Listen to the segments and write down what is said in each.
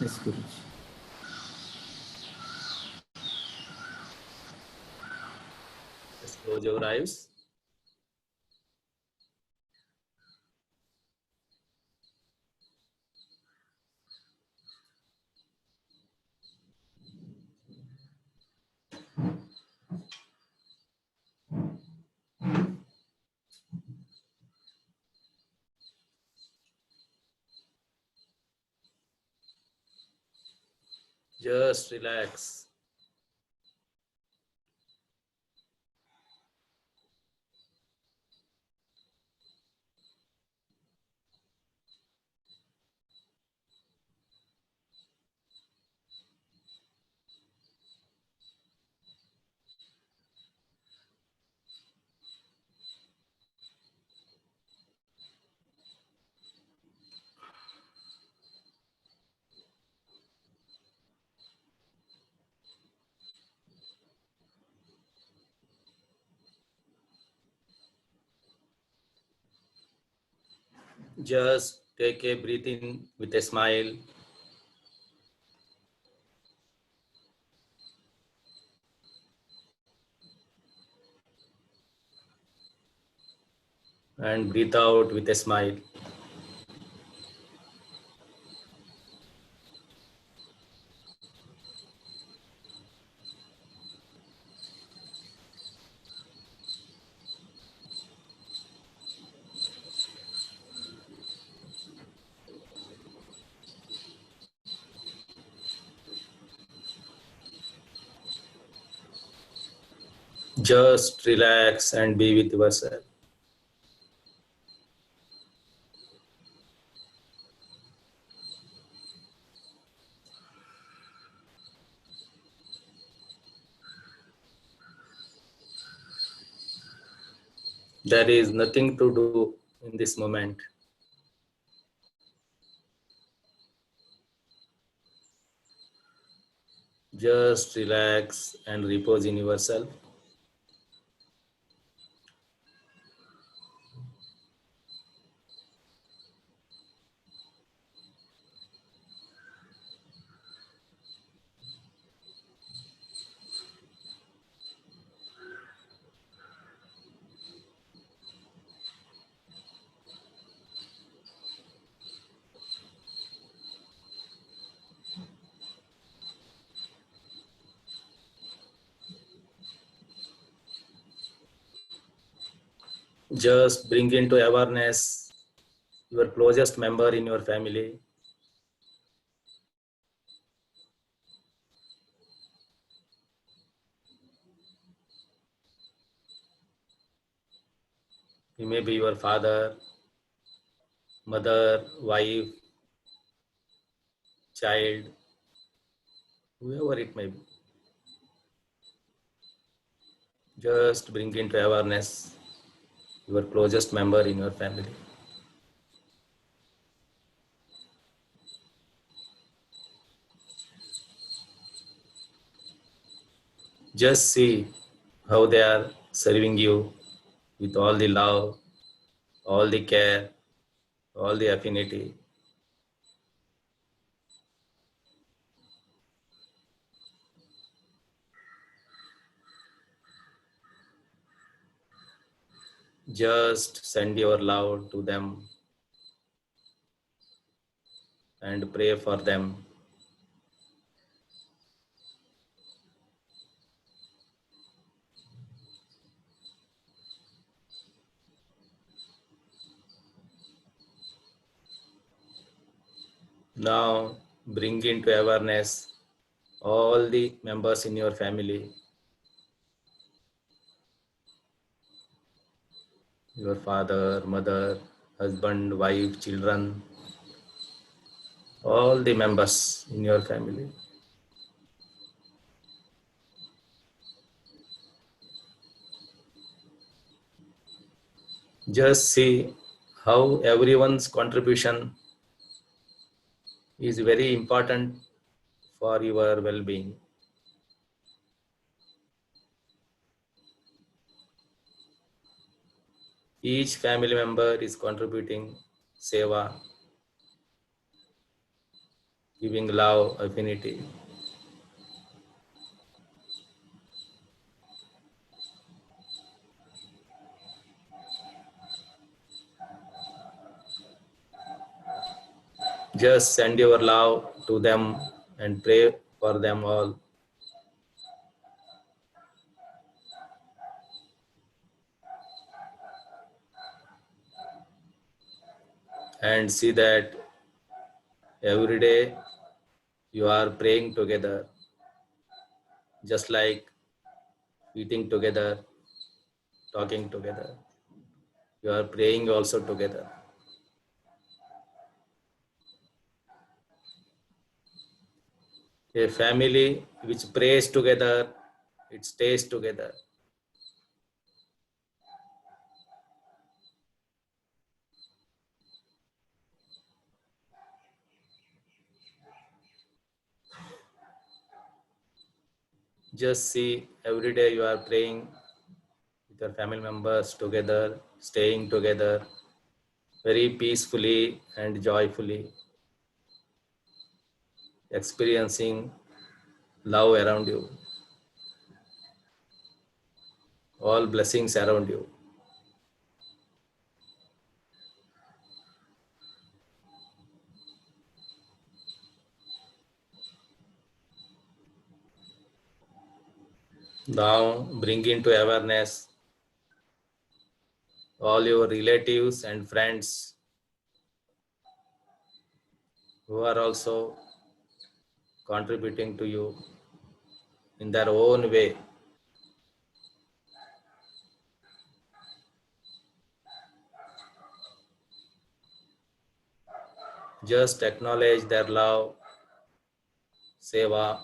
Yes, Guruji. Just close your eyes. Just relax. Just take a breath in with a smile. And breathe out with a smile. Just relax and be with yourself. There is nothing to do in this moment. Just relax and repose in yourself. Just bring into awareness your closest member in your family. He may be your father, mother, wife, child, whoever it may be. Just bring into awareness your closest member in your family. Just see how they are serving you with all the love, all the care, all the affinity. Just send your love to them and pray for them. Now bring into awareness all the members in your family, your father, mother, husband, wife, children, all the members in your family. Just see how everyone's contribution is very important for your well-being. Each family member is contributing seva giving love, affinity. Just send your love to them and pray for them all. And see that every day you are praying together, just like eating together, talking together. You are praying also together. A family which prays together, it stays together. Just see every day you are praying with your family members together, staying together very peacefully and joyfully, experiencing love around you, all blessings around you. Now bring into awareness all your relatives and friends who are also contributing to you in their own way. Just acknowledge their love, seva,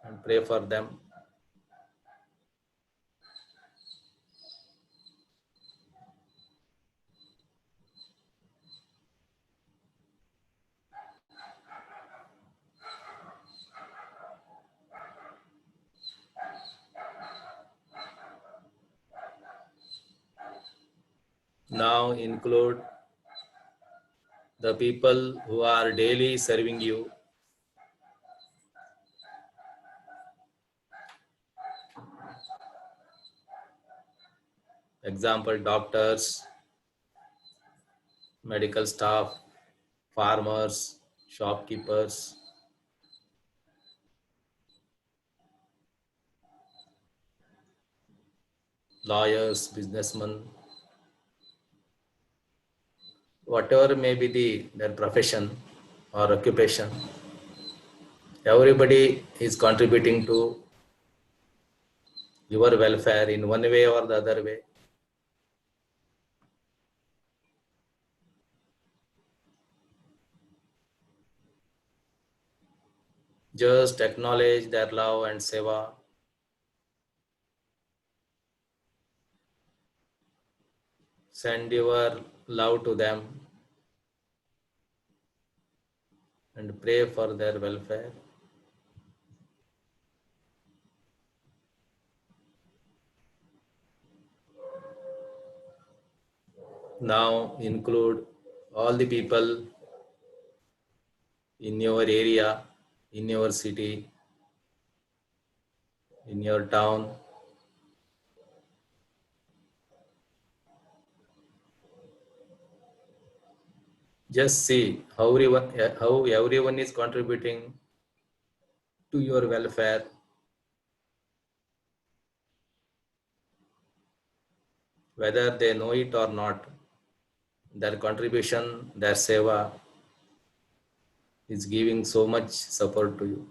and pray for them. Now include the people who are daily serving you. Example, doctors, medical staff, farmers, shopkeepers, lawyers, businessmen, whatever may be their profession or occupation. Everybody is contributing to your welfare in one way or the other way. Just acknowledge their love and seva. Send your love to them and pray for their welfare. Now include all the people in your area, in your city, in your town. Just see how everyone is contributing to your welfare, whether they know it or not. Their contribution, their seva is giving so much support to you.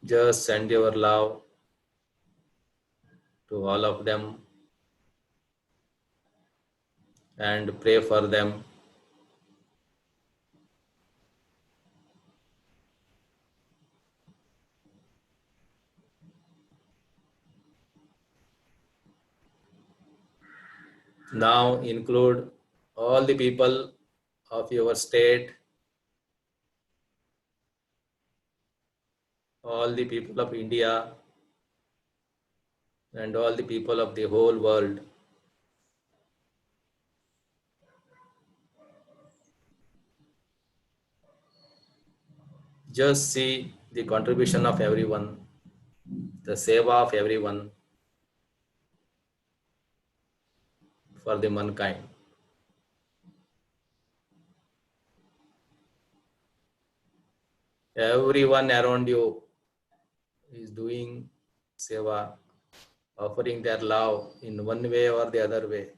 Just send your love to all of them and pray for them. Now include all the people of your state, all the people of India, and all the people of the whole world. Just see the contribution of everyone, the seva of everyone for the mankind. Everyone around you is doing seva, offering their love in one way or the other way.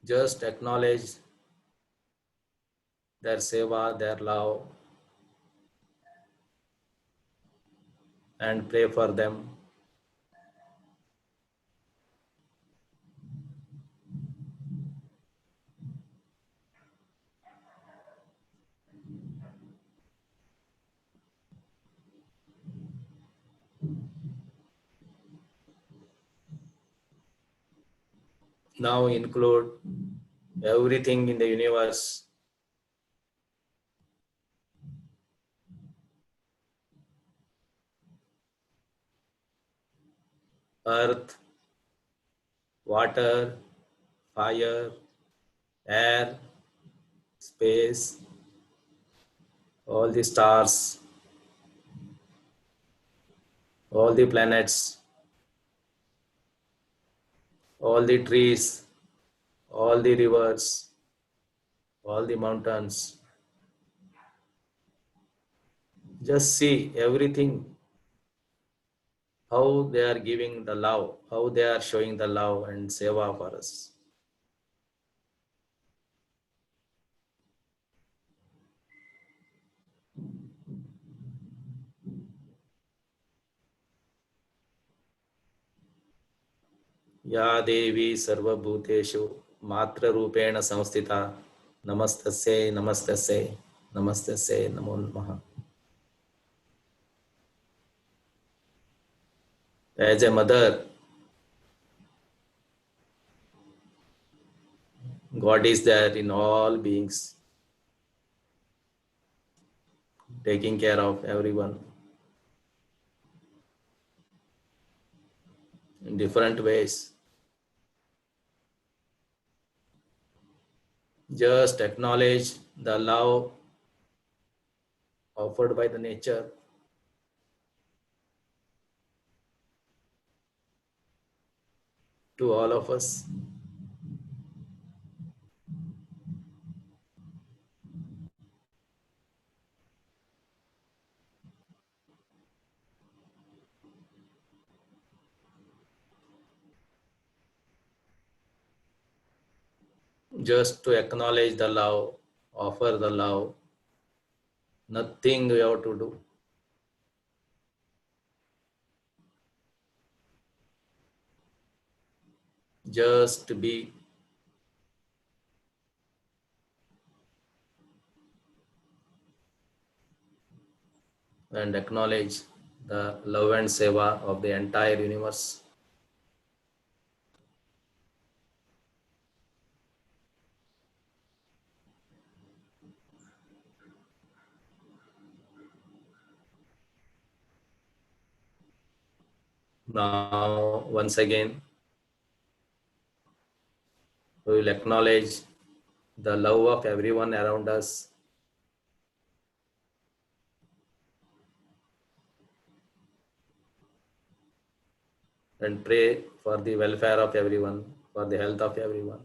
Just acknowledge their seva, their love, and pray for them. Now include everything in the universe, earth, water, fire, air, space, all the stars, all the planets, all the trees, all the rivers, all the mountains. Just see everything, how they are giving the love, how they are showing the love and seva for us. या देवी सर्वभूतेषु मातृरूपेण संस्थिता नमस्तस्यै नमस्तस्यै नमस्तस्यै नमो नमः. As a mother, God is there in all beings, taking care of everyone in different ways. Just acknowledge the love offered by the nature to all of us. Just to acknowledge the love, offer the love. Nothing we have to do. Just be. And acknowledge the love and seva of the entire universe. Now, once again, we will acknowledge the love of everyone around us. And pray for the welfare of everyone, for the health of everyone.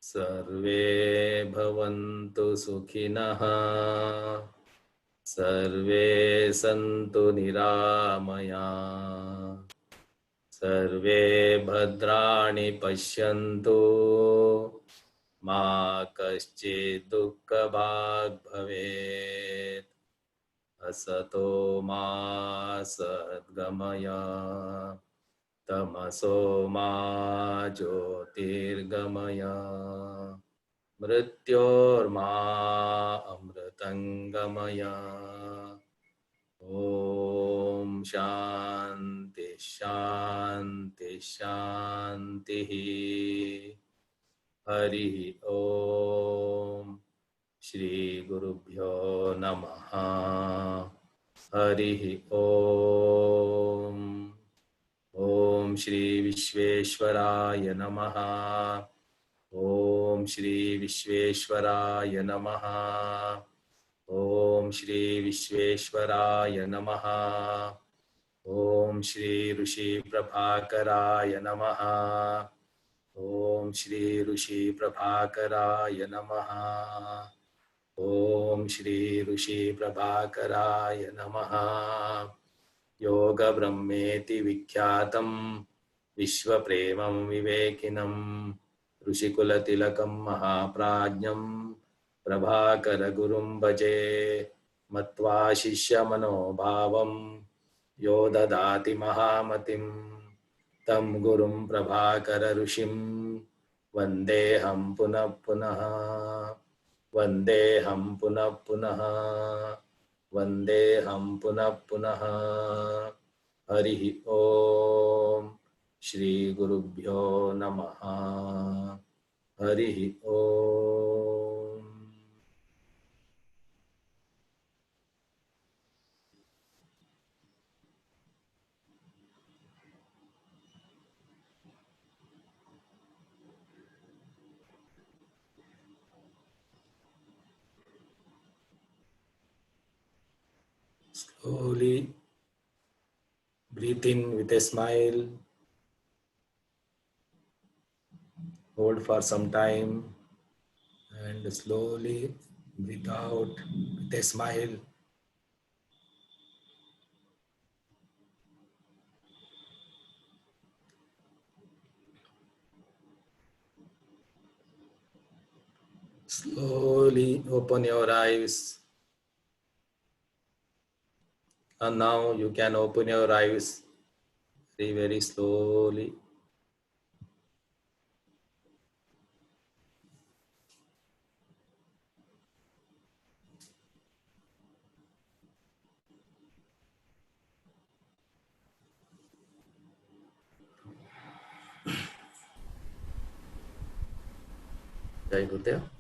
सर्वे भवन्तु सुखिनः सर्वे सन्तु निरामया, सर्वे भद्राणि पश्यन्तु, मा कश्चित् दुःखभाग् भवेत्। असतो मा सद्गमय, तमसो मा ज्योतिर्गमय, मृत्योर्मा अमृतंगमय। ओम शांति शांति शांति। हरि ओम। श्री गुरुभ्यो नमः। हरि ओम। ओम श्री विश्वेश्वराय नमः। ओम श्री विश्वेश्वराय नमः। ओम श्री विश्वेश्वराय नमः। ओम श्री ऋषि प्रभाकराय नमः। ओम श्री ऋषि प्रभाकराय नमः। ओम श्री ऋषि प्रभाकराय नमः। योग ब्रह्मेति विख्यातं विश्वप्रेमं विवेकिनं ऋषिकुलतिलकं महाप्राज्ञं प्रभाकर गुरुं भजे। मत्वा शिष्यमनोभावं यो ददाति महामतिं तं गुरुं प्रभाकर ऋषिं वन्देऽहं पुनः पुनः। वन्देऽहं पुनः पुनः। वन्देऽहं पुनः पुनः। हरिः ओम। श्री गुरुभ्यो नमः। हरिः ओम। Slowly breathe in with a smile. Hold for some time and slowly breathe out with a smile. Slowly open your eyes. And now you can open your eyes very, very slowly. Jai Gurudev.